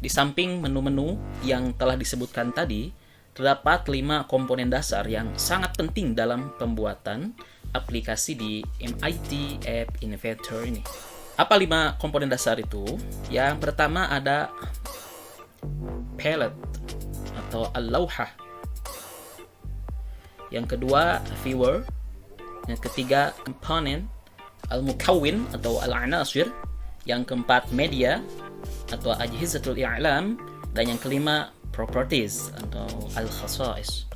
Di samping menu-menu yang telah disebutkan tadi, terdapat 5 komponen dasar yang sangat penting dalam pembuatan aplikasi di MIT App Innovator ini. Apa 5 komponen dasar itu? Yang pertama ada palette atau al-lawhah. Yang kedua viewer. Yang ketiga component al-mukawwin atau al-anasir. Yang keempat media atau ajhizatul i'lam, dan yang kelima properties atau al-khasais.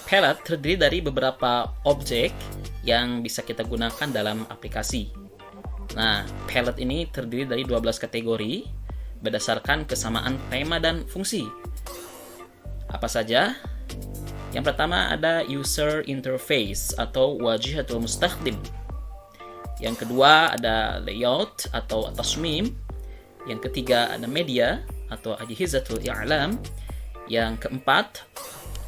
Palette terdiri dari beberapa objek yang bisa kita gunakan dalam aplikasi. Nah, palette ini terdiri dari 12 kategori berdasarkan kesamaan tema dan fungsi. Apa saja? Yang pertama ada user interface atau wajihatul mustakhdim. Yang kedua ada layout atau tasmim. Yang ketiga ada media atau ajhizatul i'lam. Yang keempat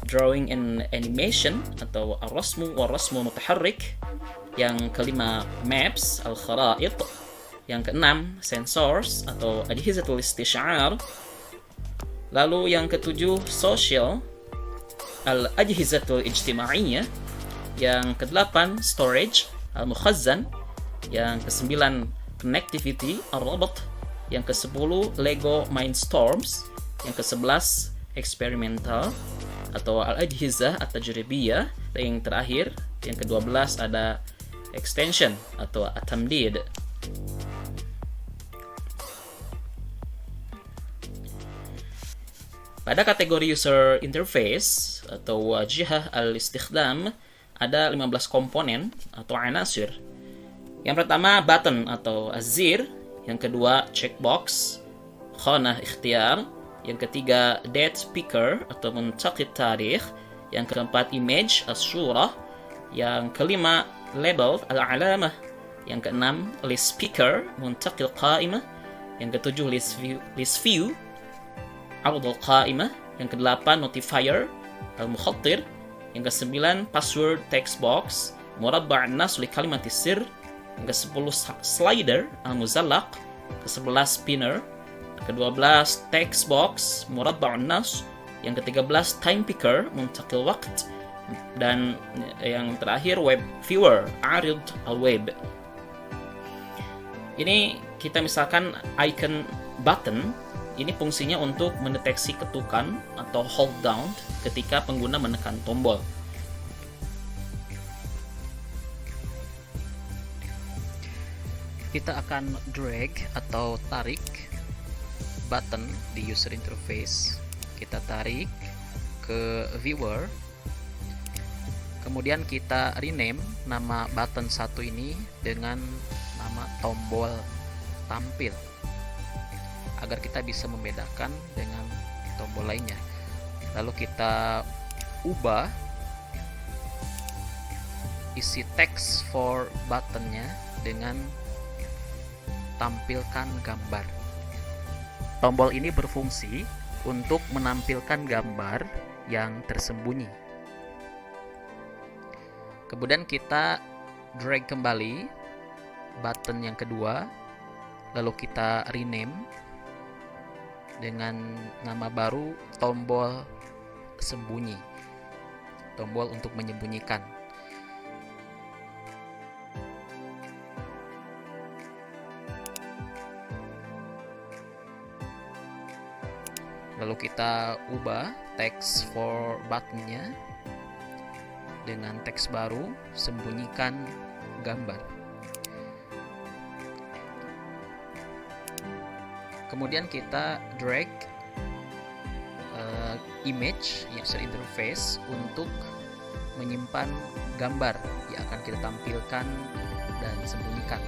drawing and animation atau ar-rasmu war-rasmu mutaharrik. Yang kelima maps al-kharaid. Yang keenam sensors atau ajhizatul istisy'ar. Lalu yang ketujuh social al-ajhizatul ijtima'iyyah. Yang kedelapan storage al-mukhazzan. Yang kesembilan connectivity ar-rabat. Yang ke-10 Lego Mindstorms. Yang ke-11 Experimental atau Al-Ajhizah At-Tajribiyah. Dan yang terakhir, yang ke-12 ada Extension atau At-Tamdid. Pada kategori User Interface atau Wajihah Al-Istikhdam ada 15 komponen atau anasir. Yang pertama button atau azir. Yang kedua checkbox, khanah ikhtiyar. Yang ketiga date picker atau muntaqid tarikh. Yang keempat image as-surah. Yang kelima label al-alamah. Yang keenam list picker muntaqid qaimah. Yang ketujuh list view arud al-qaimah. Yang kedelapan notifier al-mukhattir. Yang kesembilan password text box murabba' an-nas li kalimatis sir. Yang ke-10 slider al-muzallaq. Ke-11 spinner. Ke-12 text box murabba'un nas. Yang ke-13 time picker muntaqil waqt. Dan yang terakhir web viewer arid al-web. Ini kita misalkan icon button. Ini fungsinya untuk mendeteksi ketukan atau hold down ketika pengguna menekan tombol. Kita akan drag atau tarik button di user interface. Kita tarik ke viewer. Kemudian kita rename nama button satu ini dengan nama tombol tampil agar kita bisa membedakan dengan tombol lainnya. Lalu kita ubah isi text for buttonnya dengan tampilkan gambar. Tombol ini berfungsi untuk menampilkan gambar yang tersembunyi. Kemudian kita drag kembali button yang kedua, lalu kita rename dengan nama baru tombol sembunyi. Tombol untuk menyembunyikan. Lalu kita ubah text for buttonnya dengan teks baru, sembunyikan gambar. Kemudian kita drag image user interface untuk menyimpan gambar yang akan kita tampilkan dan sembunyikan.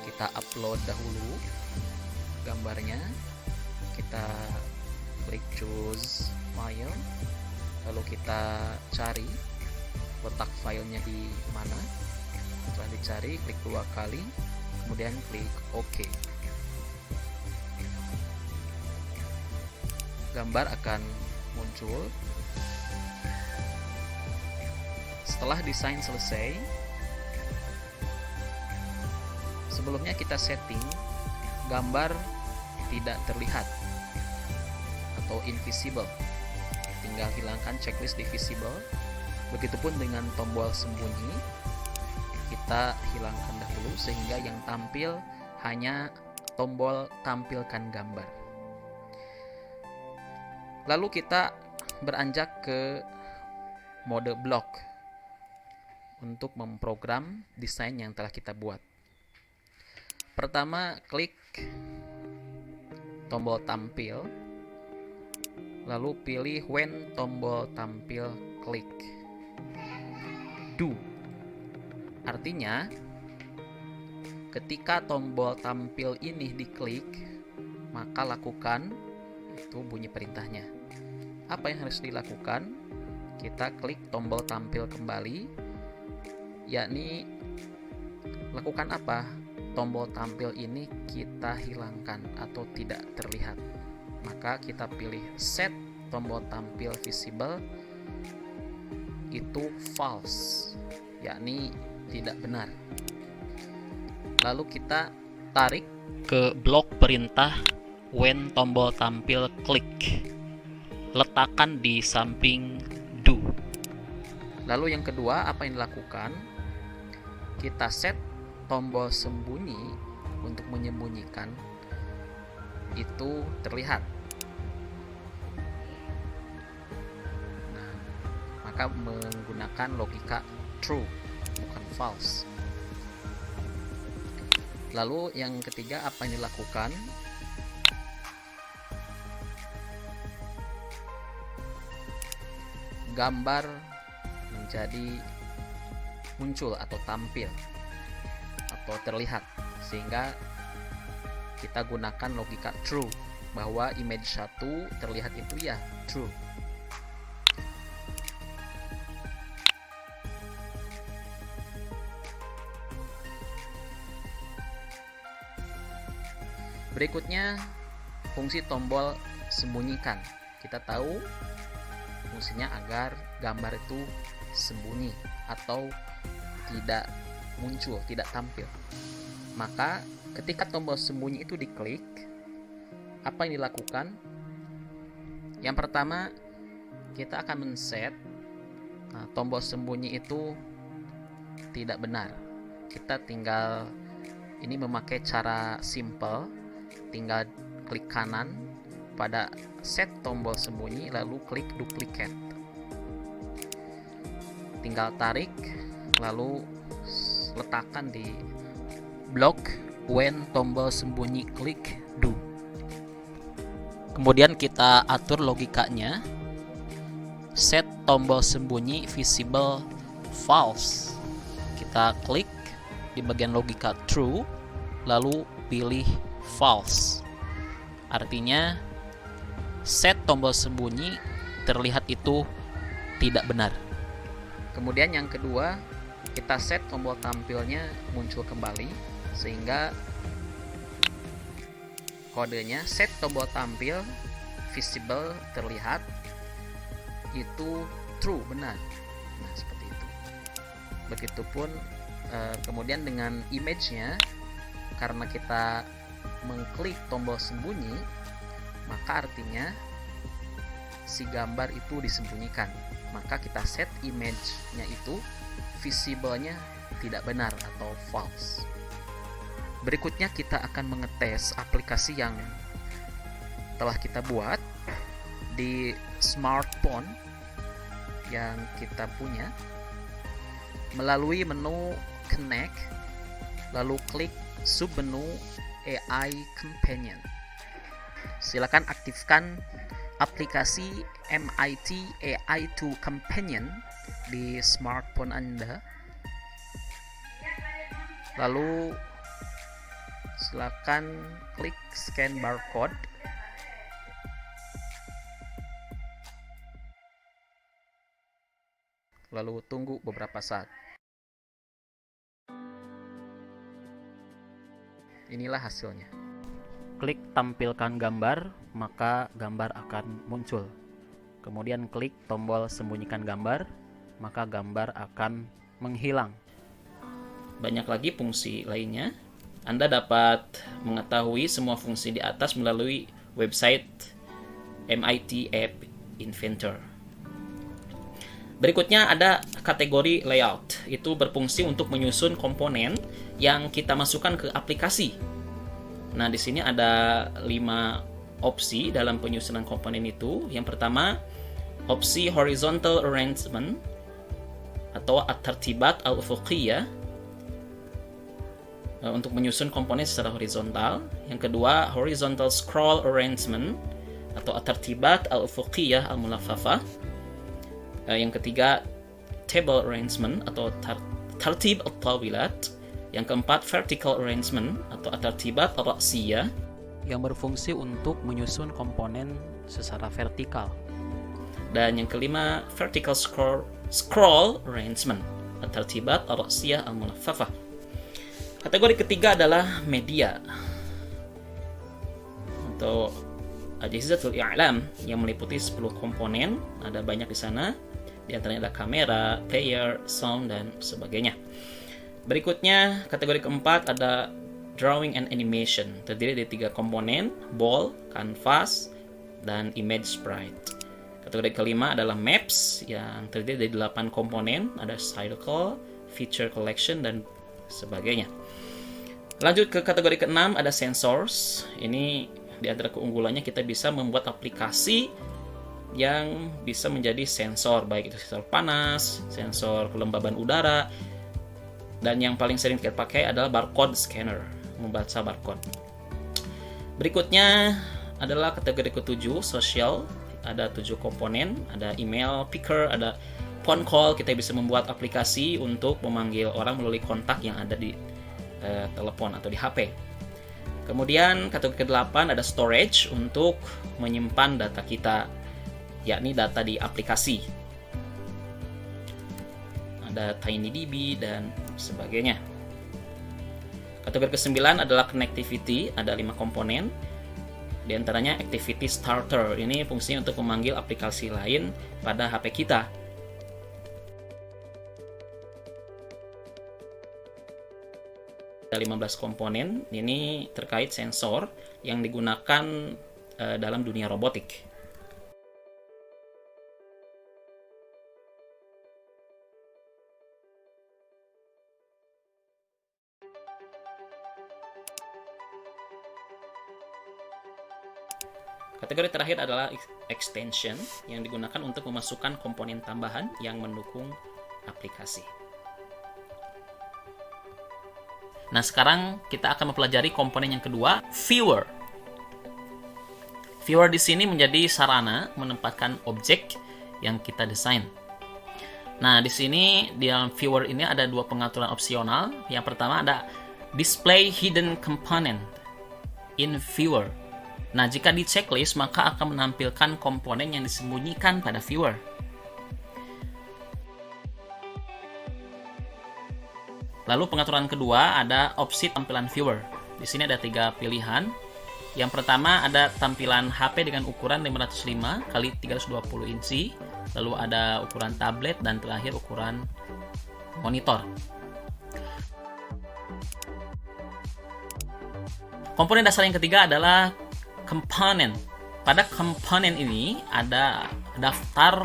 Kita upload dahulu gambarnya. Kita klik choose file, lalu kita cari letak filenya di mana. Setelah dicari, klik 2 kali, kemudian klik OK. Gambar akan muncul. Setelah desain selesai, sebelumnya kita setting gambar tidak terlihat. atau invisible. Tinggal hilangkan checklist di visible. Begitupun dengan tombol sembunyi, kita hilangkan dahulu sehingga yang tampil hanya tombol tampilkan gambar. Lalu kita beranjak ke mode block untuk memprogram desain yang telah kita buat. Pertama, klik tombol tampil, lalu pilih when tombol tampil klik. Do. Artinya, ketika tombol tampil ini diklik, maka lakukan, itu bunyi perintahnya. Apa yang harus dilakukan? Kita klik tombol tampil kembali, yakni lakukan apa? Tombol tampil ini kita hilangkan atau tidak terlihat. Maka kita pilih set tombol tampil visible itu false, yakni tidak benar. Lalu kita tarik ke blok perintah when tombol tampil klik. Letakkan di samping do. Lalu yang kedua, apa yang dilakukan? Kita set tombol sembunyi untuk menyembunyikan itu terlihat. Nah, maka menggunakan logika true, bukan false. Lalu yang ketiga, apa yang dilakukan? Gambar menjadi muncul atau tampil atau terlihat, sehingga kita gunakan logika true bahwa image 1 terlihat itu ya true. Berikutnya, fungsi tombol sembunyikan. Kita tahu fungsinya agar gambar itu sembunyi atau tidak muncul, tidak tampil. Maka ketika tombol sembunyi itu diklik, apa yang dilakukan? Yang pertama, kita akan men-set tombol sembunyi itu tidak benar. Kita tinggal ini memakai cara simple, tinggal klik kanan pada set tombol sembunyi lalu klik duplicate. Tinggal tarik lalu letakkan di blok when tombol sembunyi klik do. Kemudian kita atur logikanya. Set tombol sembunyi visible false. Kita klik di bagian logika true lalu pilih false. Artinya set tombol sembunyi terlihat itu tidak benar. Kemudian yang kedua, kita set tombol tampilnya muncul kembali sehingga kodenya set tombol tampil visible terlihat itu true, benar. Nah, seperti itu. Begitupun kemudian dengan image-nya, karena kita mengklik tombol sembunyi, maka artinya si gambar itu disembunyikan. Maka kita set image-nya itu visible-nya tidak benar atau false. Berikutnya kita akan mengetes aplikasi yang telah kita buat di smartphone yang kita punya melalui menu Connect, lalu klik submenu AI Companion. Silakan aktifkan aplikasi MIT AI2 Companion di smartphone Anda. Lalu silakan klik scan barcode. Lalu tunggu beberapa saat. Inilah hasilnya. Klik tampilkan gambar, maka gambar akan muncul. Kemudian klik tombol sembunyikan gambar, maka gambar akan menghilang. Banyak lagi fungsi lainnya. Anda dapat mengetahui semua fungsi di atas melalui website MIT App Inventor. Berikutnya ada kategori layout. Itu berfungsi untuk menyusun komponen yang kita masukkan ke aplikasi. Nah, di sini ada 5 opsi dalam penyusunan komponen itu. Yang pertama, opsi horizontal arrangement atau at-tartibat al-ufuqiyah, untuk menyusun komponen secara horizontal. Yang kedua, horizontal scroll arrangement atau at-tartibat al-ufuqiyah al-mulaffafah. Yang ketiga, table arrangement atau tartib al-tawilat. Yang keempat, vertical arrangement atau at-tartibat al-ra'siyah, yang berfungsi untuk menyusun komponen secara vertikal. Dan yang kelima, vertical scroll arrangement at-tartibat al-ra'siyah al-mulaffafah. Kategori ketiga adalah media atau Ajhizatul I'lam, yang meliputi 10 komponen. Ada banyak di sana. Di antaranya ada kamera, player, sound, dan sebagainya. Berikutnya, kategori keempat ada drawing and animation. Terdiri dari 3 komponen, ball, canvas, dan image sprite. Kategori kelima adalah maps, yang terdiri dari 8 komponen. Ada circle, feature collection, dan sebagainya. Lanjut ke kategori keenam, ada sensors. Ini di antara keunggulannya, kita bisa membuat aplikasi yang bisa menjadi sensor, baik itu sensor panas, sensor kelembaban udara, dan yang paling sering kita pakai adalah barcode scanner, membaca barcode. Berikutnya adalah kategori ketujuh, social. Ada 7 komponen, ada email, picker, ada phone call. Kita bisa membuat aplikasi untuk memanggil orang melalui kontak yang ada di telepon atau di HP. Kemudian kategori ke-8 ada storage, untuk menyimpan data kita, yakni data di aplikasi. Ada TinyDB dan sebagainya. Kategori ke-9 adalah connectivity, ada 5 komponen. Di antaranya activity starter, ini fungsinya untuk memanggil aplikasi lain pada HP kita. Ada 15 komponen, ini terkait sensor yang digunakan dalam dunia robotik. Kategori terakhir adalah extension, yang digunakan untuk memasukkan komponen tambahan yang mendukung aplikasi. Nah, sekarang kita akan mempelajari komponen yang kedua, viewer. Viewer di sini menjadi sarana menempatkan objek yang kita desain. Nah, di sini di dalam viewer ini ada 2 pengaturan opsional. Yang pertama ada display hidden component in viewer. Nah, jika di checklist, maka akan menampilkan komponen yang disembunyikan pada viewer. Lalu pengaturan kedua ada opsi tampilan viewer. Di sini ada 3 pilihan. Yang pertama ada tampilan HP dengan ukuran 505 x 320 inci. Lalu ada ukuran tablet, dan terakhir ukuran monitor. Komponen dasar yang ketiga adalah komponen. Pada komponen ini ada daftar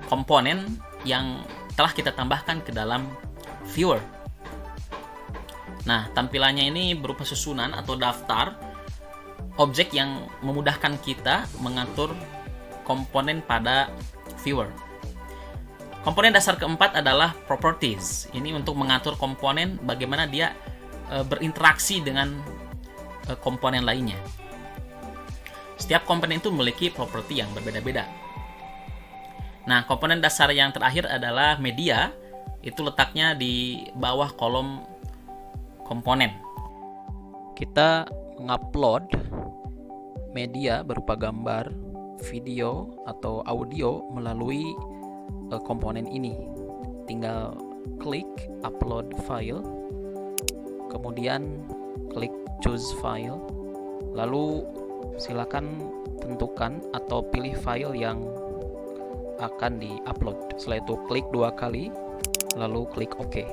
komponen yang telah kita tambahkan ke dalam viewer. Nah, tampilannya ini berupa susunan atau daftar objek yang memudahkan kita mengatur komponen pada viewer. Komponen dasar keempat adalah properties. Ini untuk mengatur komponen, bagaimana dia berinteraksi dengan komponen lainnya. Setiap komponen itu memiliki properti yang berbeda-beda. Nah, komponen dasar yang terakhir adalah media. Itu letaknya di bawah kolom komponen. Kita mengupload media berupa gambar, video, atau audio melalui komponen ini. Tinggal klik upload file, kemudian klik choose file, lalu silakan tentukan atau pilih file yang akan di-upload. Setelah itu klik 2 kali, lalu klik OK.